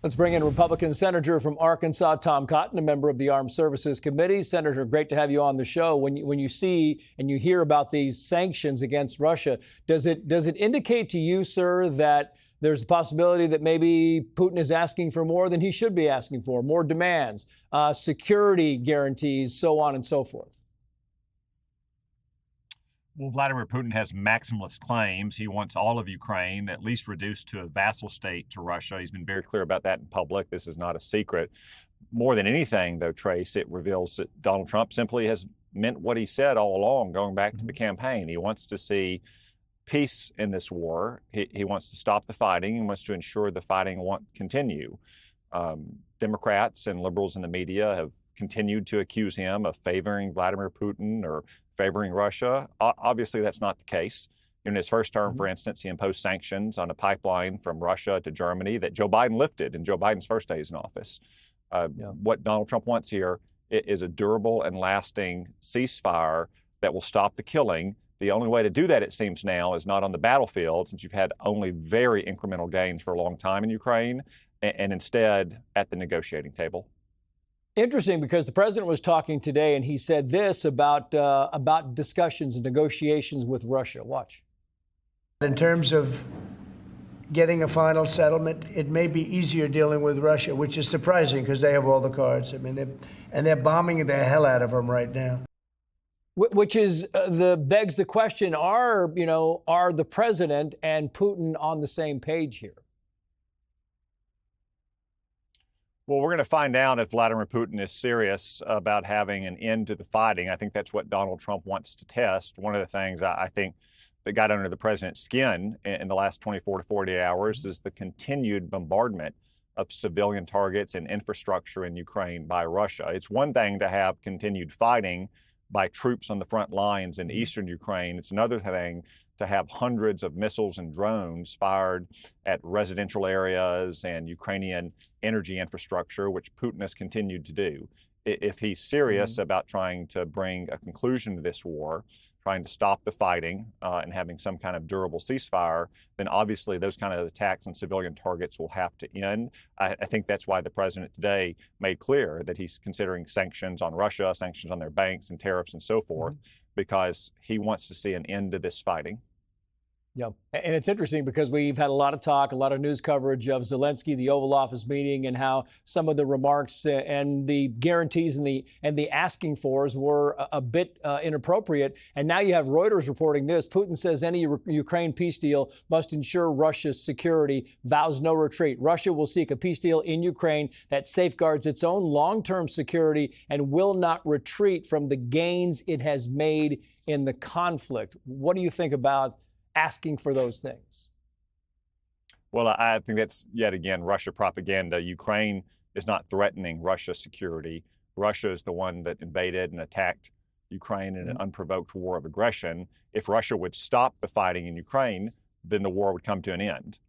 Let's bring in Republican Senator from Arkansas, Tom Cotton, a member of the Armed Services Committee. Senator, great to have you on the show. When you see and you hear about these sanctions against Russia, does it indicate to you, sir, that there's a possibility that maybe Putin is asking for more than he should be asking for, more demands, security guarantees, so on and so forth? Well, Vladimir Putin has maximalist claims. He wants all of Ukraine at least reduced to a vassal state to Russia. He's been very clear about that in public. This is not a secret. More than anything, though, Trace, it reveals that Donald Trump simply has meant what he said all along, going back to the campaign. He wants to see peace in this war. He wants to stop the fighting. He wants to ensure the fighting won't continue. Democrats and liberals in the media have continued to accuse him of favoring Vladimir Putin or favoring Russia. Obviously, that's not the case. In his first term, for instance, he imposed sanctions on a pipeline from Russia to Germany that Joe Biden lifted in Joe Biden's first days in office. What Donald Trump wants here is a durable and lasting ceasefire that will stop the killing. The only way to do that, it seems now, is not on the battlefield, since you've had only very incremental gains for a long time in Ukraine, and instead at the negotiating table. Interesting, because the president was talking today and he said this about discussions and negotiations with Russia. Watch. In terms of getting a final settlement, it may be easier dealing with Russia, which is surprising because they have all the cards. I mean, they're bombing the hell out of them right now. Which is begs the question: are the president and Putin on the same page here? Well, we're going to find out if Vladimir Putin is serious about having an end to the fighting. I think that's what Donald Trump wants to test. One of the things I think that got under the president's skin in the last 24 to 48 hours is the continued bombardment of civilian targets and infrastructure in Ukraine by Russia. It's one thing to have continued fighting by troops on the front lines in eastern Ukraine. It's another thing to have hundreds of missiles and drones fired at residential areas and Ukrainian energy infrastructure, which Putin has continued to do. If he's serious about trying to bring a conclusion to this war, trying to stop the fighting and having some kind of durable ceasefire, then obviously those kind of attacks on civilian targets will have to end. I think that's why the president today made clear that he's considering sanctions on Russia, sanctions on their banks and tariffs and so forth, because he wants to see an end to this fighting. Yeah, and it's interesting because we've had a lot of talk, a lot of news coverage of Zelensky, the Oval Office meeting, and how some of the remarks and the guarantees and the asking fors were a bit inappropriate. And now you have Reuters reporting this. Putin says any Ukraine peace deal must ensure Russia's security, vows no retreat. Russia will seek a peace deal in Ukraine that safeguards its own long-term security and will not retreat from the gains it has made in the conflict. What do you think about asking for those things? Well, I think that's, yet again, Russia propaganda. Ukraine is not threatening Russia's security. Russia is the one that invaded and attacked Ukraine in an unprovoked war of aggression. If Russia would stop the fighting in Ukraine, then the war would come to an end.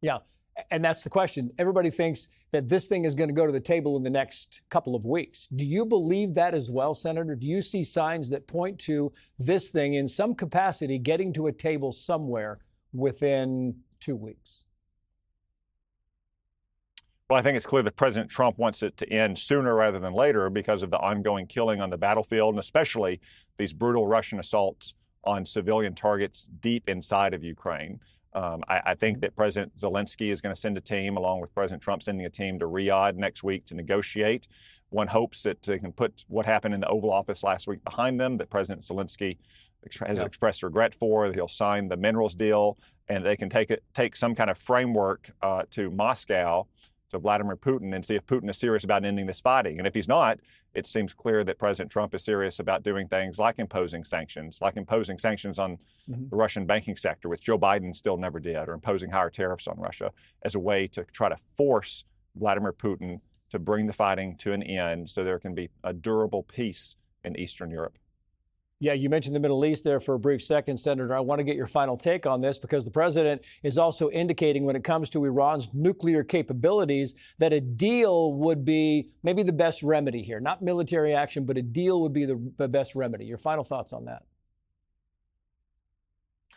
Yeah, and that's the question. Everybody thinks that this thing is going to go to the table in the next couple of weeks. Do you believe that as well, Senator? Do you see signs that point to this thing in some capacity getting to a table somewhere within 2 weeks? Well, I think it's clear that President Trump wants it to end sooner rather than later because of the ongoing killing on the battlefield, and especially these brutal Russian assaults on civilian targets deep inside of Ukraine. I think that President Zelensky is going to send a team, along with President Trump sending a team to Riyadh next week to negotiate. One hopes that they can put what happened in the Oval Office last week behind them, that President Zelensky has expressed regret for, that he'll sign the minerals deal, and they can take some kind of framework to Moscow, to Vladimir Putin, and see if Putin is serious about ending this fighting. And if he's not, it seems clear that President Trump is serious about doing things like imposing sanctions on the Russian banking sector, which Joe Biden still never did, or imposing higher tariffs on Russia as a way to try to force Vladimir Putin to bring the fighting to an end so there can be a durable peace in Eastern Europe. Yeah, you mentioned the Middle East there for a brief second, Senator. I want to get your final take on this because the president is also indicating when it comes to Iran's nuclear capabilities that a deal would be maybe the best remedy here. Not military action, but a deal would be the best remedy. Your final thoughts on that?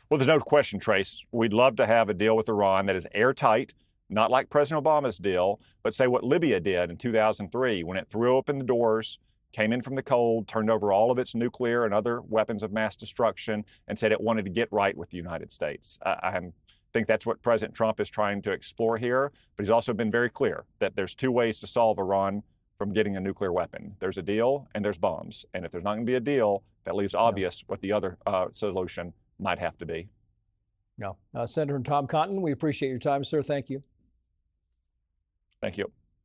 Well, there's no question, Trace. We'd love to have a deal with Iran that is airtight, not like President Obama's deal, but say what Libya did in 2003 when it threw open the doors, came in from the cold, turned over all of its nuclear and other weapons of mass destruction, and said it wanted to get right with the United States. I think that's what President Trump is trying to explore here, but he's also been very clear that there's two ways to solve Iran from getting a nuclear weapon. There's a deal and there's bombs. And if there's not going to be a deal, that leaves obvious what the other solution might have to be. Yeah. Senator Tom Cotton, we appreciate your time, sir. Thank you. Thank you.